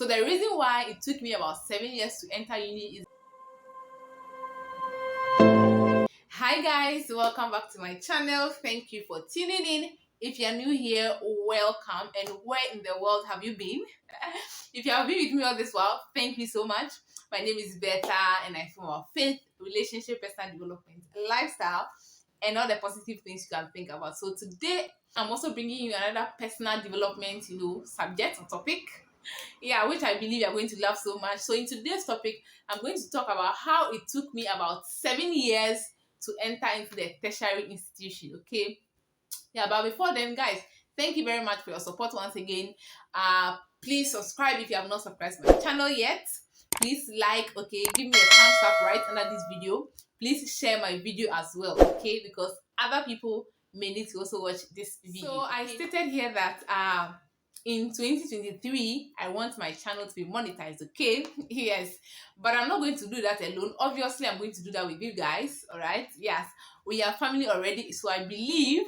So the reason why it took me about 7 years to enter uni is... Hi guys, welcome back to my channel. Thank you for tuning in. If you're new here, welcome. And where in the world have you been? If you have been with me all this while, thank you so much. My name is Bertha and I form our faith, relationship, personal development, lifestyle, and all the positive things you can think about. So today I'm also bringing you another personal development, subject or topic, which I believe you're going to love so much. So in today's topic, I'm going to talk about how it took me about 7 years to enter into the tertiary institution. Okay, but before then, guys, thank you very much for your support once again. Please subscribe if you have not subscribed to my channel yet. Please like, okay, give me a thumbs up right under this video. Please share my video as well, okay, because other people may need to also watch this video. So I stated here that in 2023 I want my channel to be monetized, okay? Yes, but I'm not going to do that alone. Obviously I'm going to do that with you guys. All right, yes, we are family already, so I believe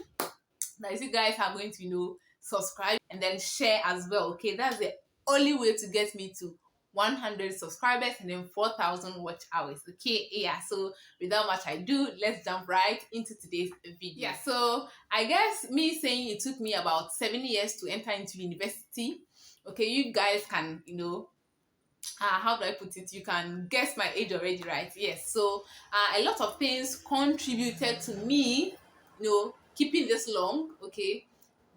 that you guys are going to subscribe and then share as well, okay? That's the only way to get me to 100 subscribers and then 4,000 watch hours, okay? So without much ado, let's jump right into today's video. So I guess me saying it took me about 7 years to enter into university, okay? You guys can, how do I put it? You can guess my age already, right? Yes. So a lot of things contributed to me, keeping this long, okay,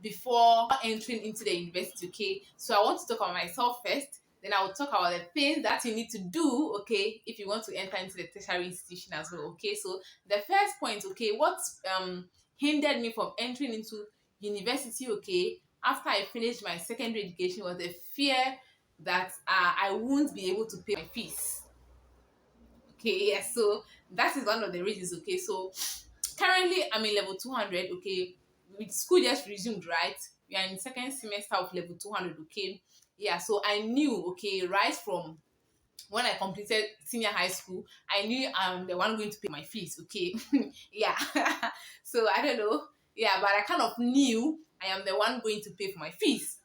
before entering into the university, okay? So I want to talk about myself first, then I will talk about the things that you need to do, okay, if you want to enter into the tertiary institution as well, okay? So the first point, okay, what hindered me from entering into university, okay, after I finished my secondary education was the fear that I won't be able to pay my fees. Okay, yes, so that is one of the reasons, okay? So currently I'm in level 200, okay? With school just resumed, right? We are in second semester of level 200, okay? So I knew, okay, right from when I completed senior high school, I knew I'm the one going to pay my fees, okay? So I don't know, but I kind of knew I am the one going to pay for my fees.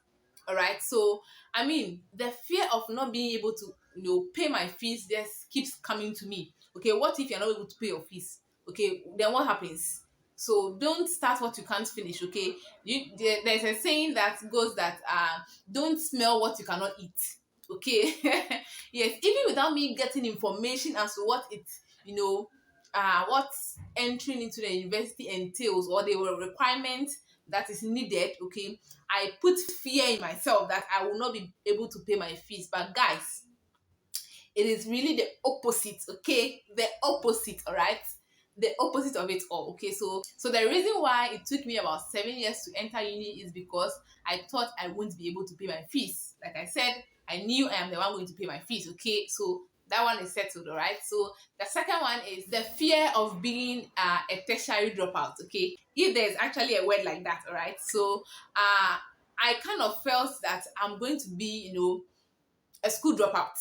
All right, so I mean, the fear of not being able to pay my fees just keeps coming to me. Okay, what if you're not able to pay your fees? Okay, then what happens? So don't start what you can't finish, okay? There's a saying that goes that don't smell what you cannot eat, okay? Yes, even without me getting information as to what what entering into the university entails or the requirements that is needed, okay, I put fear in myself that I will not be able to pay my fees. But guys, it is really the opposite, okay? The opposite, all right? The opposite of it all, okay? So the reason why it took me about 7 years to enter uni is because I thought I wouldn't be able to pay my fees. Like I said, I knew I am the one going to pay my fees, okay? So that one is settled, all right? So the second one is the fear of being a tertiary dropout, okay? If there's actually a word like that, all right? So I kind of felt that I'm going to be, a school dropout.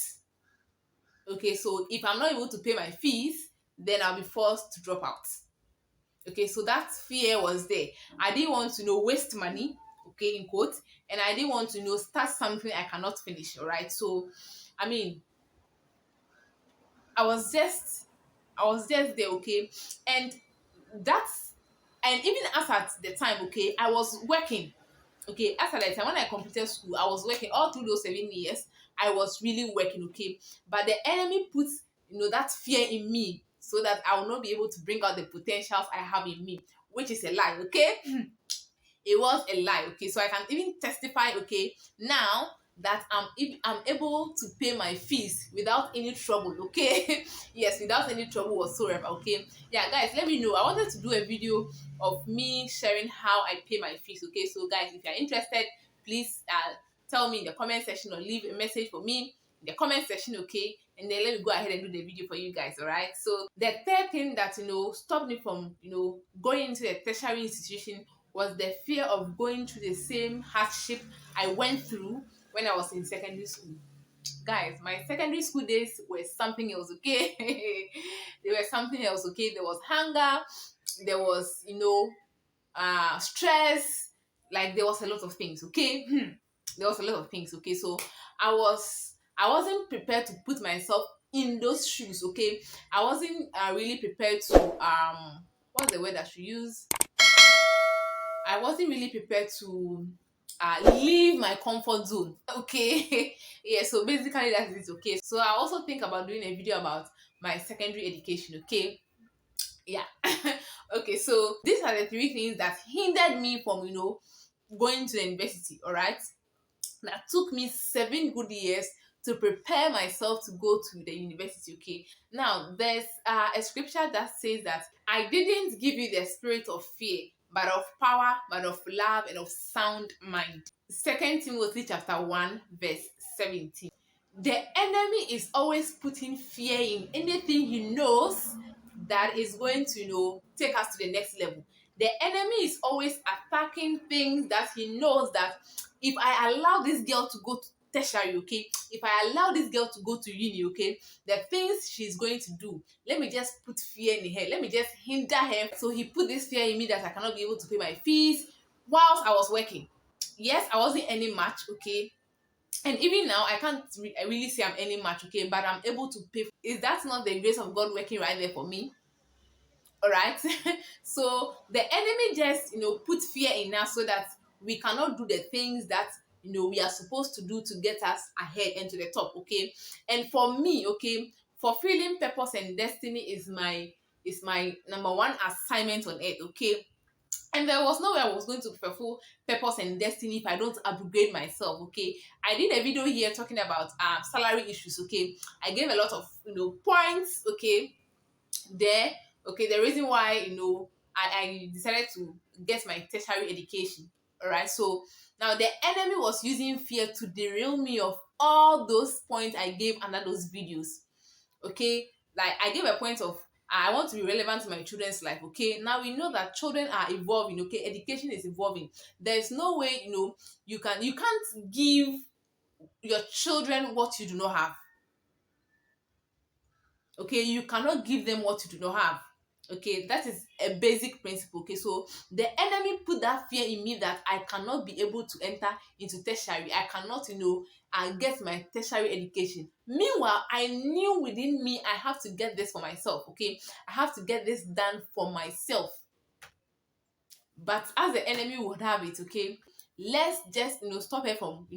Okay, so if I'm not able to pay my fees, then I'll be forced to drop out. Okay, so that fear was there. I didn't want to waste money, okay, in quotes, and I didn't want to start something I cannot finish. All right, so I mean, I was just there, okay, and even as at the time, okay, I was working. Okay, as at the time when I completed school, I was working all through those 7 years. I was really working, okay, but the enemy puts that fear in me so that I will not be able to bring out the potentials I have in me, which is a lie, okay? It was a lie, okay? So I can even testify, okay, now that I'm able to pay my fees without any trouble, okay? Yes, without any trouble whatsoever, okay? Guys, let me know. I wanted to do a video of me sharing how I pay my fees, okay? So guys, if you're interested, please tell me in the comment section or leave a message for me in the comment section, okay? And then let me go ahead and do the video for you guys, all right? So the third thing that stopped me from going into a tertiary institution was the fear of going through the same hardship I went through when I was in secondary school. Guys, my secondary school days were something else, okay? They were something else, okay? There was hunger, there was stress, like there was a lot of things, okay? There was a lot of things, okay? So I wasn't prepared to put myself in those shoes. Okay, I wasn't really prepared to what's the word I should use? I wasn't really prepared to leave my comfort zone. Okay, yeah. So basically that is it. Okay. So I also think about doing a video about my secondary education. Okay, yeah. Okay. So these are the three things that hindered me from going to the university. All right, that took me 7 good years to prepare myself to go to the university. Okay, now there's a scripture that says that I didn't give you the spirit of fear, but of power, but of love, and of sound mind. Second Timothy chapter 1 verse 17. The enemy is always putting fear in anything he knows that is going to take us to the next level. The enemy is always attacking things that he knows that if I allow this girl to go to tertiary, okay, if I allow this girl to go to uni, okay, the things she's going to do, let me just put fear in her, let me just hinder her. So he put this fear in me that I cannot be able to pay my fees whilst I was working. Yes, I wasn't earning much, okay, and even now I can't I really say I'm earning much, okay, but I'm able to pay. Is that not the grace of God working right there for me? All right. So the enemy just put fear in us so that we cannot do the things that we are supposed to do to get us ahead and to the top. Okay, and for me, okay, fulfilling purpose and destiny is my number one assignment on earth. Okay, and there was no way I was going to fulfill purpose and destiny if I don't upgrade myself. Okay, I did a video here talking about salary issues. Okay, I gave a lot of points. Okay, there. Okay, the reason why I decided to get my tertiary education. All right, so now the enemy was using fear to derail me of all those points I gave under those videos. Okay, like I gave a point of I want to be relevant to my children's life. Okay, now we know that children are evolving. Okay, education is evolving. There's no way you can't give your children what you do not have. Okay, you cannot give them what you do not have. Okay, that is a basic principle. Okay, so the enemy put that fear in me that I cannot be able to enter into tertiary. I cannot get my tertiary education. Meanwhile, I knew within me I have to get this for myself. Okay, I have to get this done for myself. But as the enemy would have it, okay, let's just stop her from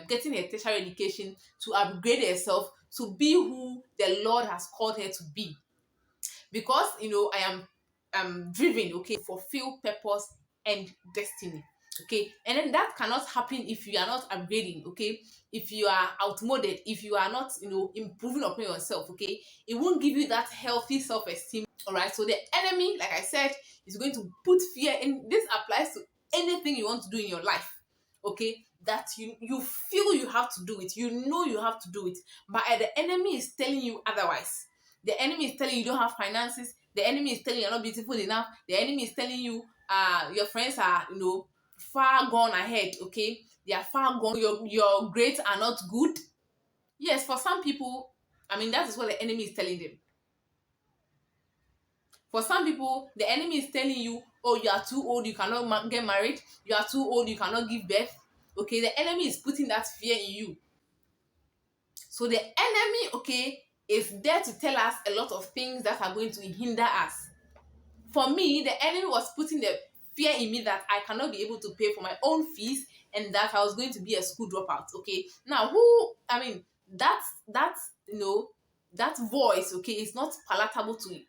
getting a tertiary education to upgrade herself to be who the Lord has called her to be. Because I am driven, okay, to fulfill purpose and destiny. Okay, and then that cannot happen if you are not upgrading. Okay, if you are outmoded, if you are not improving upon yourself. Okay, it won't give you that healthy self-esteem. All right, so the enemy, like I said, is going to put fear in. This applies to anything you want to do in your life. Okay, that you feel you have to do it, you have to do it, but the enemy is telling you otherwise. The enemy is telling you don't have finances. The enemy is telling you you're not beautiful enough. The enemy is telling you your friends are far gone ahead. Okay, they are far gone. Your grades are not good. Yes, for some people, I mean, that is what the enemy is telling them. For some people, the enemy is telling you, oh, you are too old, you cannot get married. You are too old, you cannot give birth. Okay, the enemy is putting that fear in you. So the enemy, okay, is there to tell us a lot of things that are going to hinder us. For me, the enemy was putting the fear in me that I cannot be able to pay for my own fees and that I was going to be a school dropout. Okay, now that's that voice, okay, is not palatable to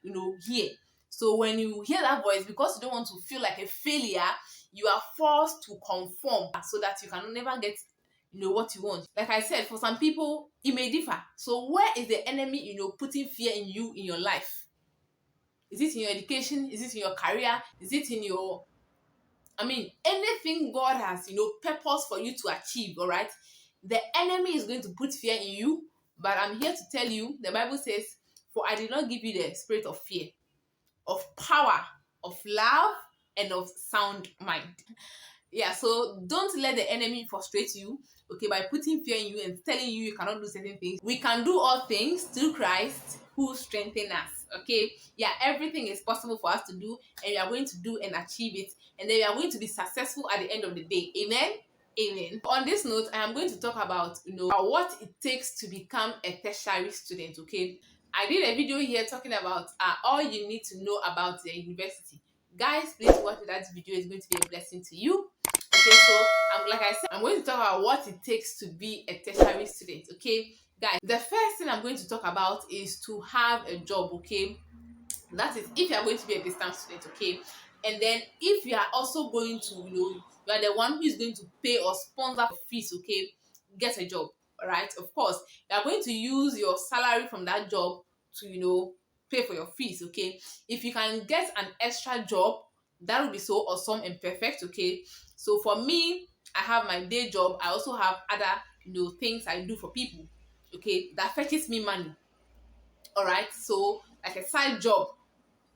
hear. So when you hear that voice, because you don't want to feel like a failure, you are forced to conform so that you can never get what you want. Like I said, for some people it may differ. So where is the enemy putting fear in you in your life? Is it in your education? Is it in your career? Is it in your anything God has purpose for you to achieve? All right, the enemy is going to put fear in you, but I'm here to tell you, the Bible says, for I did not give you the spirit of fear, of power, of love, and of sound mind. Yeah, so don't let the enemy frustrate you, okay, by putting fear in you and telling you cannot do certain things. We can do all things through Christ who strengthens us. Okay, yeah, everything is possible for us to do, and we are going to do and achieve it, and then we are going to be successful at the end of the day. Amen. evening. On this note, I am going to talk about what it takes to become a tertiary student. Okay, I did a video here talking about all you need to know about the university. Guys, please watch that video. It's going to be a blessing to you. Okay, so like I said, I'm going to talk about what it takes to be a tertiary student. Okay, guys, the first thing I'm going to talk about is to have a job. Okay, that is if you are going to be a distance student. Okay, and then if you are also going to you are the one who is going to pay or sponsor for fees. Okay, get a job. All right, of course you are going to use your salary from that job to pay for your fees. Okay, if you can get an extra job, that would be so awesome and perfect. Okay, so for me, I have my day job. I also have other things I do for people, okay, that fetches me money. All right, so like a side job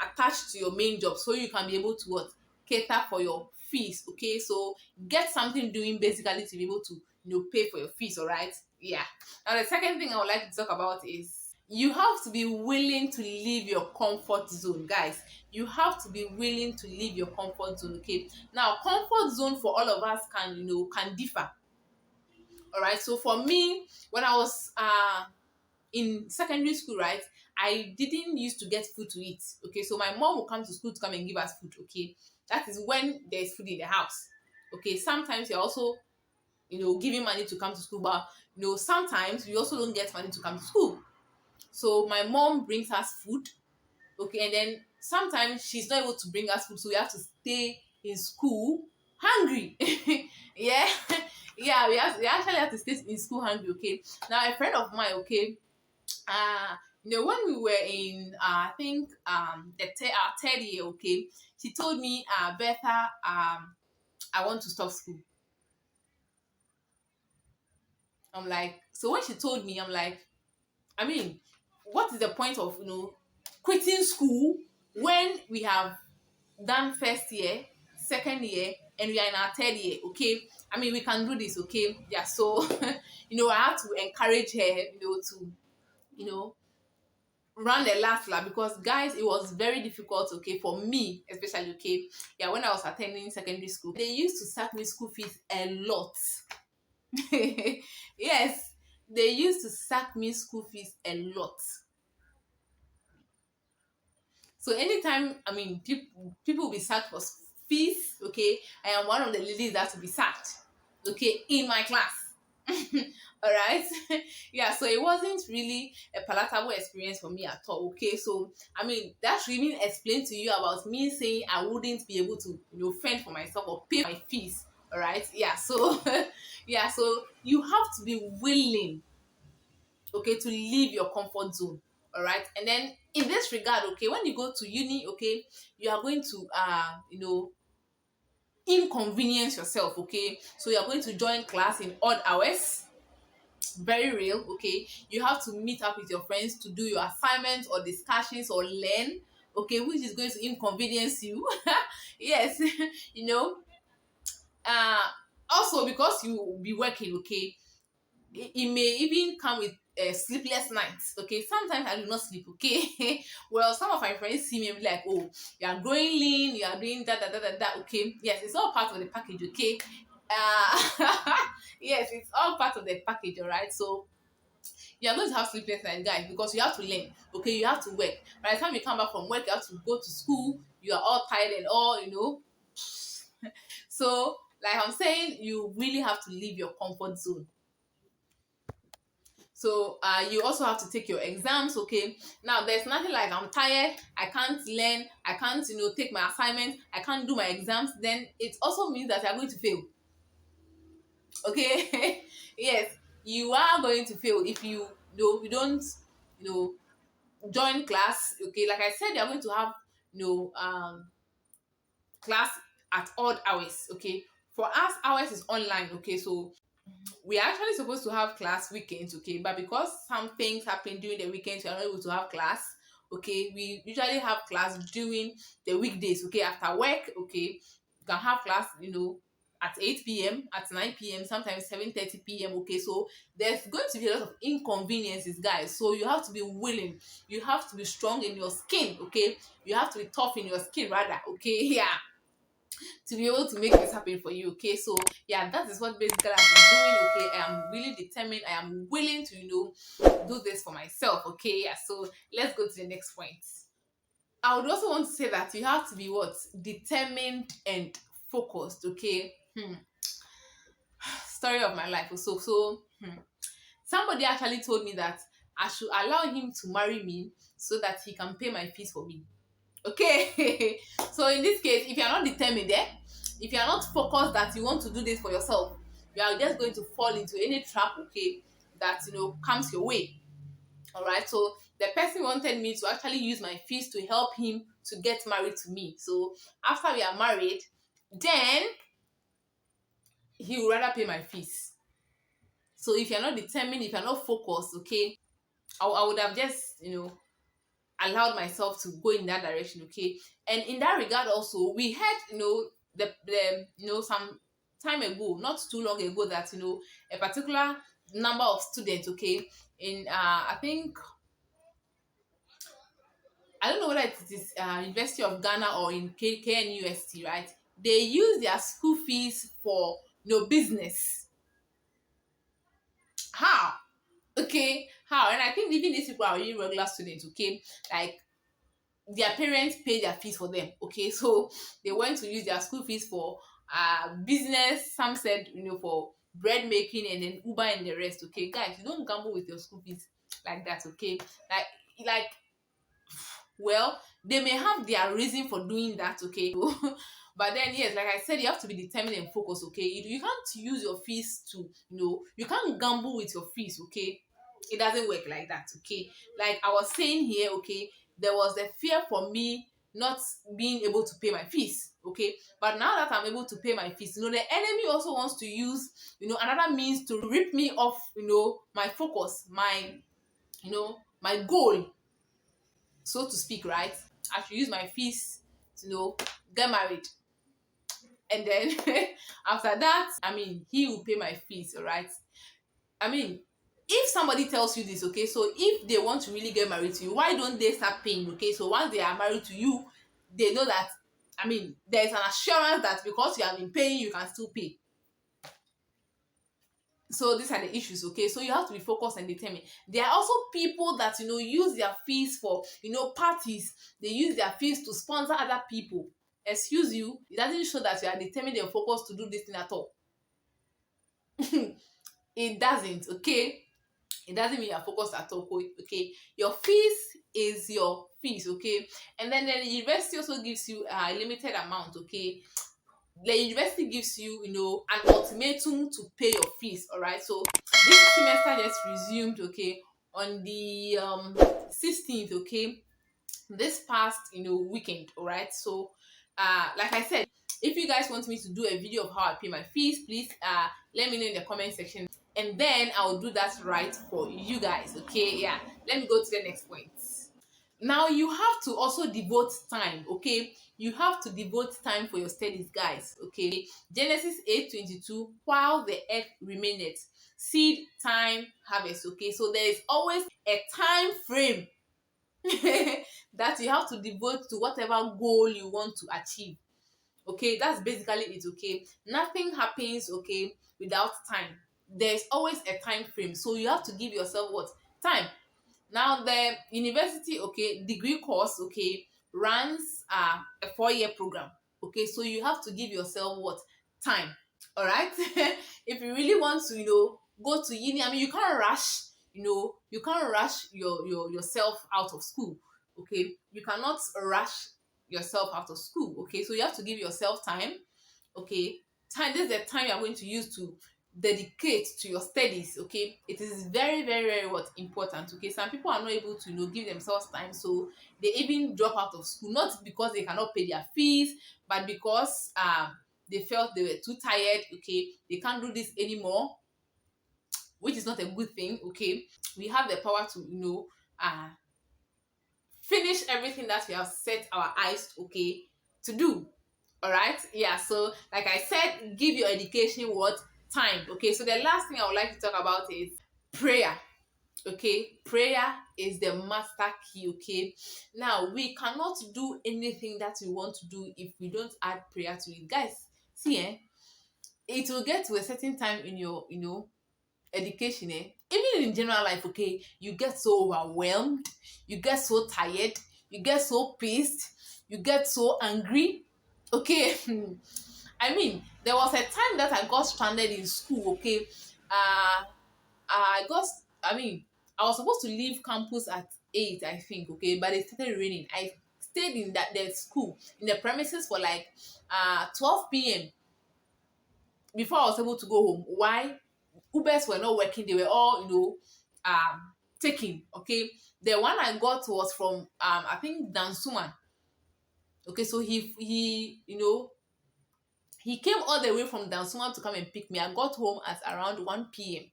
attached to your main job, so you can be able to what cater for your fees. Okay, so get something doing basically to be able to pay for your fees. All right, yeah. Now the second thing I would like to talk about is you have to be willing to leave your comfort zone. Guys, you have to be willing to leave your comfort zone. Okay, now comfort zone for all of us can differ. All right, so for me, when I was in secondary school, right, I didn't used to get food to eat. Okay, so my mom will come to school to come and give us food. Okay, that is when there's food in the house. Okay, sometimes you're also giving money to come to school, but sometimes we also don't get money to come to school. So my mom brings us food. Okay, and then sometimes she's not able to bring us food, so we have to stay in school hungry. Yeah. Yeah, we actually have to stay in school hungry. Okay, now a friend of mine, okay, when we were in I think our third year. Okay, she told me, Bertha, I want to stop school. I'm like, so when she told me, I'm like, I mean, what is the point of quitting school when we have done first year, second year, and we are in our third year? Okay, I mean, we can do this. Okay, yeah. So I have to encourage her to you know run the last lap, because guys, it was very difficult, okay, for me especially. Okay, yeah, when I was attending secondary school, they used to sack me school fees a lot. Yes, they used to sack me school fees a lot. So anytime, I mean, people will be sacked for fees. Okay, I am one of the ladies that will be sacked, okay, in my class. All right. Yeah, so it wasn't really a palatable experience for me at all. Okay, so I mean, that should even explain to you about me saying I wouldn't be able to fend for myself or pay my fees. All right, yeah. So yeah, so you have to be willing, okay, to leave your comfort zone. All right, and then in this regard, okay, when you go to uni, okay, you are going to inconvenience yourself. Okay, so you are going to join class in odd hours. Very real. Okay, you have to meet up with your friends to do your assignments or discussions or learn, okay, which is going to inconvenience you. Yes. you know uh Also, because you will be working, okay, it may even come with sleepless nights. Okay, sometimes I do not sleep. Okay. Well, some of my friends see me and be like, oh, you are growing lean, you are doing that, that, that, that, that. Okay, yes, it's all part of the package. Okay. uh yes, it's all part of the package. All right, so you are going to have sleepless nights, guys, because you have to learn. Okay, you have to work. By the time you come back from work, you have to go to school. You are all tired and all. So like I'm saying, you really have to leave your comfort zone. So you also have to take your exams. Okay, now there's nothing like I'm tired, I can't learn, I can't take my assignment, I can't do my exams. Then it also means that you're going to fail. Okay. Yes, you are going to fail if you don't you know join class. Okay, like I said, you're going to have class at odd hours. Okay, for us, ours is online. Okay, so we are actually supposed to have class weekends. Okay, but because some things happen during the weekends, we are not able to have class. Okay, we usually have class during the weekdays. Okay, after work. Okay, you can have class at 8 p.m., at 9 p.m., sometimes 7:30 p.m. Okay, so there's going to be a lot of inconveniences, guys. So you have to be willing, you have to be strong in your skin. Okay, you have to be tough in your skin, rather. Okay. Yeah. to be able to make this happen for you. Okay, so yeah, that is what basically I've been doing. Okay, I am really determined. I am willing to do this for myself. Okay, yeah. So let's go to the next point. I would also want to say that you have to be what, determined and focused. Okay. Story of my life. Somebody actually told me that I should allow him to marry me so that he can pay my fees for me. Okay. So in this case, if you are not determined, if you are not focused that you want to do this for yourself, you are just going to fall into any trap, okay, that comes your way. All right. So the person wanted me to actually use my fees to help him to get married to me. So after we are married, then he would rather pay my fees. So if you're not determined, if you're not focused, okay, I would have just allowed myself to go in that direction. Okay, and in that regard also, we had the some time ago, not too long ago, that a particular number of students, okay, in I think, I don't know whether it is University of Ghana or in KNUST, right? They use their school fees for business. How? Okay, how? And I think even these people are really regular students. Okay, like their parents pay their fees for them. Okay, so they went to use their school fees for business. Some said for bread making, and then Uber and the rest. Okay, guys, you don't gamble with your school fees like that. Okay, like well, they may have their reason for doing that. Okay. But then yes, like I said, you have to be determined and focused. Okay, you can't use your fees to you can't gamble with your fees. Okay, it doesn't work like that. Okay, like I was saying here, okay, there was the fear for me not being able to pay my fees. Okay, but now that I'm able to pay my fees, the enemy also wants to use another means to rip me off my focus, my goal, so to speak, right? I should use my fees to get married. And then after that, I mean, he will pay my fees, all right? I mean, if somebody tells you this, okay, so if they want to really get married to you, why don't they start paying? Okay, so once they are married to you, they know that, I mean, there's an assurance that because you have been paying, you can still pay. So these are the issues. Okay, so you have to be focused and determined. There are also people that use their fees for parties. They use their fees to sponsor other people. Excuse you, it doesn't show that you are determined and focused to do this thing at all. It doesn't. Okay, it doesn't mean you're focused at all. Okay, your fees is your fees. Okay, and then the university also gives you a limited amount. Okay, the university gives you an ultimatum to pay your fees. All right, so this semester just resumed, okay, on the 16th. Okay, this past weekend. All right, so like I said, if you guys want me to do a video of how I pay my fees, please let me know in the comment section, and then I'll do that right for you guys. Okay, yeah, let me go to the next point. Now you have to also devote time. Okay, you have to devote time for your studies, guys. Okay, Genesis 8:22, while the earth remaineth, seed time, harvest. Okay, so there is always a time frame that you have to devote to whatever goal you want to achieve. Okay, that's basically it. Okay, nothing happens, okay, without time. There's always a time frame, so you have to give yourself what? Time. Now the university, okay, degree course, okay, runs a 4-year program. Okay, so you have to give yourself what? Time. All right. If you really want to go to uni, I mean, you can't rush, you can't rush yourself out of school. Okay, you cannot rush yourself out of school. Okay, so you have to give yourself time. Okay, time, this is the time you are going to use to dedicate to your studies. Okay, it is very, very, very what important. Okay, some people are not able to give themselves time, so they even drop out of school, not because they cannot pay their fees, but because they felt they were too tired. Okay, they can't do this anymore, which is not a good thing. Okay, we have the power to finish everything that we have set our eyes, okay, to do. All right, yeah. So like I said, give your education what? Time. Okay, so the last thing I would like to talk about is prayer. Okay, prayer is the master key. Okay, now we cannot do anything that we want to do if we don't add prayer to it, guys. See, it will get to a certain time in your, education, even in general life. Okay, you get so overwhelmed, you get so tired, you get so pissed, you get so angry. Okay, I mean, there was a time that I got stranded in school. Okay, uh I got, I mean, I was supposed to leave campus at 8, I think. Okay, but it started raining. I stayed in that the school in the premises for like 12 p.m. before I was able to go home. Why? Ubers were not working, they were all, taking. Okay, the one I got was from I think Dansuman. Okay, so he came all the way from Dansuman to come and pick me. I got home at around 1 p.m.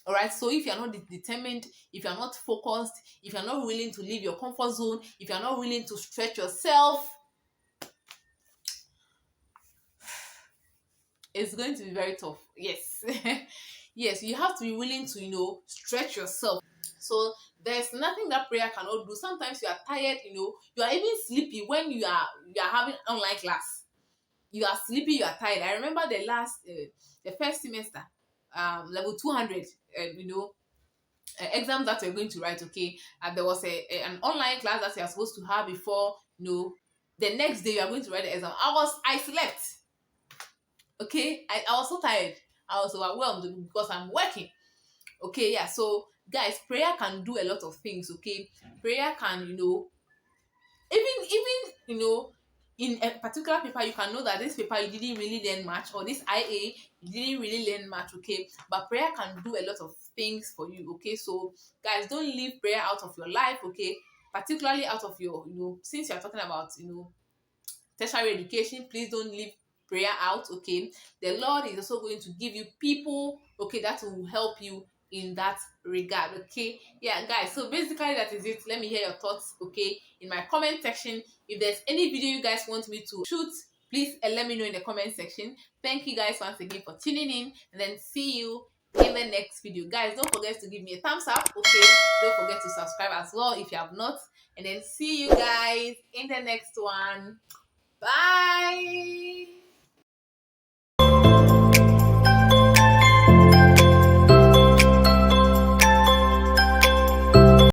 All right, so if you're not determined, if you're not focused, if you're not willing to leave your comfort zone, if you're not willing to stretch yourself, it's going to be very tough. Yes. Yes, you have to be willing to, stretch yourself. So there's nothing that prayer cannot do. Sometimes you are tired, you are even sleepy when you are having online class. You are sleepy, you are tired. I remember the first semester, level 200, exams that we're going to write. Okay, and there was an online class that you're supposed to have before, the next day you are going to write the exam. I slept. Okay, I was so tired. I was overwhelmed because I'm working. Okay, yeah. So guys, prayer can do a lot of things. Okay, prayer can, even in a particular paper, you can know that this paper you didn't really learn much, or this IA you didn't really learn much. Okay, but prayer can do a lot of things for you. Okay, so guys, don't leave prayer out of your life. Okay, particularly out of your, since you're talking about, tertiary education, please don't leave prayer out. Okay, the Lord is also going to give you people, okay, that will help you in that regard. Okay, yeah, guys, so basically that is it. Let me hear your thoughts, okay, in my comment section. If there's any video you guys want me to shoot, please let me know in the comment section. Thank you guys once again for tuning in, and then see you in the next video. Guys, don't forget to give me a thumbs up. Okay, don't forget to subscribe as well if you have not, and then see you guys in the next one. Bye.